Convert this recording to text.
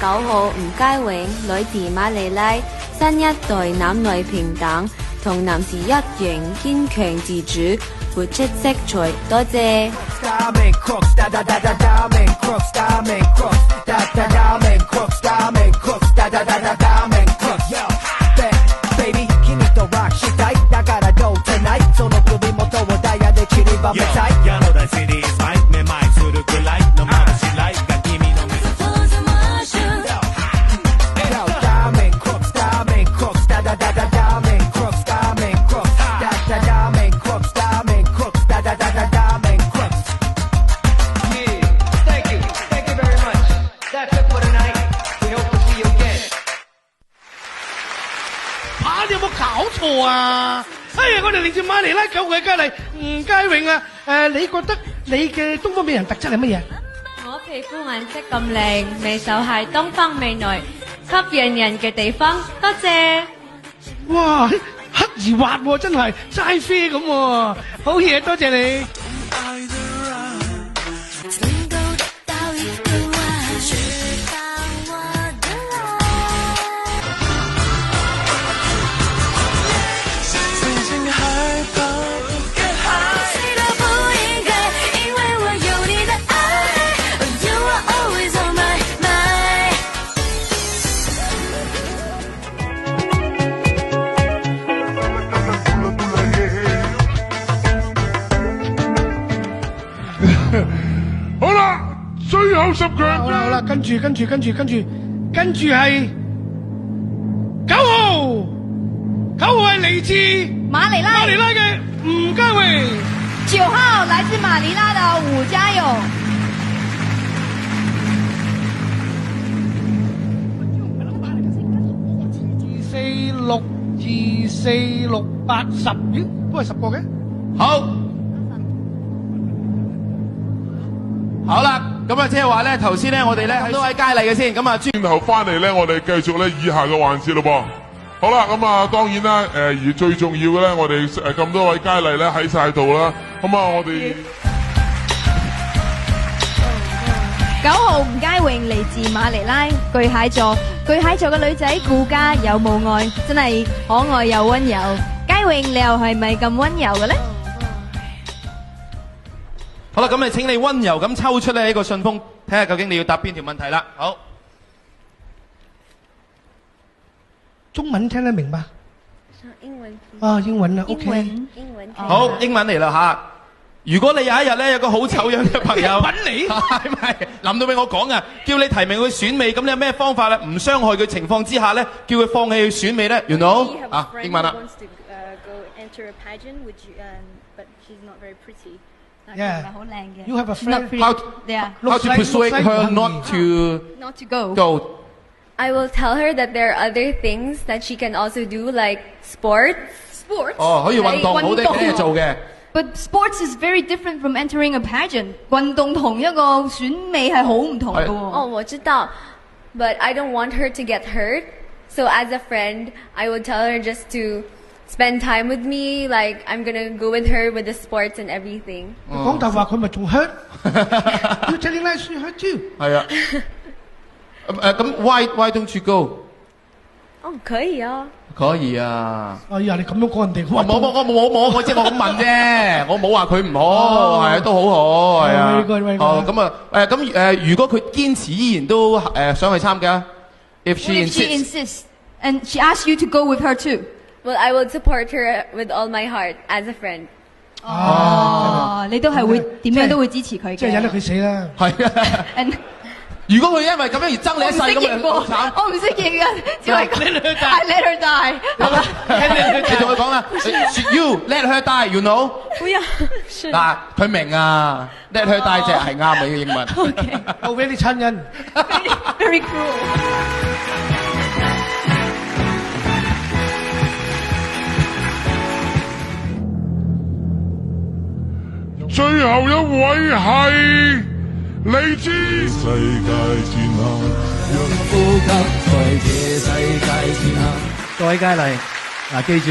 9號吳佳穎，來自馬尼拉，新一代男女平等，同男士一樣堅強自主，活出色彩。多謝。啊！哎呀，我哋嚟自馬尼拉9號嘅佳麗吳佳穎啊！你覺得你嘅東方美人特質係乜嘢？我皮膚顏色咁靚，未就係東方美女吸引人嘅地方。多謝。哇，黑而滑喎，真係齋啡咁喎，好嘢，多謝你。好啦，最後10強。好啦，跟住係9號係嚟自馬尼拉嘅吳佳穎。9號來自馬尼拉的吳佳穎。2462810，咦，都係10個嘅。好啦，咁啊，即係話咧，頭先咧，我哋咧咁多位佳麗嘅先，咁啊，轉頭翻嚟咧，我哋繼續咧以下嘅環節咯噃。好啦，咁啊，當然啦，而最重要嘅咧，我哋咁多位佳麗咧喺晒度啦，咁啊，我哋9號吳佳穎嚟自馬尼拉，巨蟹座嘅女仔顧家有冇愛，真係可愛又溫柔。佳穎，你又係咪咁溫柔嘅咧？好啦，咁你請你溫柔咁抽出呢個信封，睇下究竟你要答邊條問題啦。好，中文聽得明白？英文。啊，英文啊 ，OK。英文。好，英文嚟啦吓。如果你有一日咧有個好醜樣嘅朋友，揾你係咪諗到俾我講啊？叫你提名佢選美，咁你有咩方法咧？唔傷害佢情況之下咧，叫佢放棄去選美咧？You know？啊，英文啦。Yeah. 好靚嘅。You have a friend. How to persuade her not to go? I will tell her that there are other things that she can also do, like sports. 哦，可以運動，好啲嘢做嘅。But sports is very different from entering a pageant. 運動同一個選美係好唔同嘅喎。哦，我知道， but I don't want her to get hurt. So as a friend, I would tell her just to spend time with me, like I'm gonna go with her with the sports and everything. 講大話佢咪仲 hurt？ You telling lies she hurt you？ 係啊。咁 why don't you go？ 哦，可以啊。可以啊。哎呀，你咁樣講人哋，我冇，我即係我咁問啫，我冇話佢唔好，係啊，都好好，係啊。哦，咁啊，如果佢堅持依然都想去參加 ，if she insists and she asks you to go with her too。Well, I will support her with all my heart as a friend. 哦，你都係會點樣都會支持佢嘅。即係忍得佢死啦。係啊。如果佢因為咁樣而憎你一世咁好慘。我唔識認㗎，只係 let her die，係嘛？你同佢講啦 ，You let her die，you know？ 不要。嗱，佢明啊 ，let her die 只係啱嘅英文。好俾啲親人。Very cruel。最後一位係嚟自世界轉下，讓呼吸在這世界轉下。各位佳麗，嗱記住。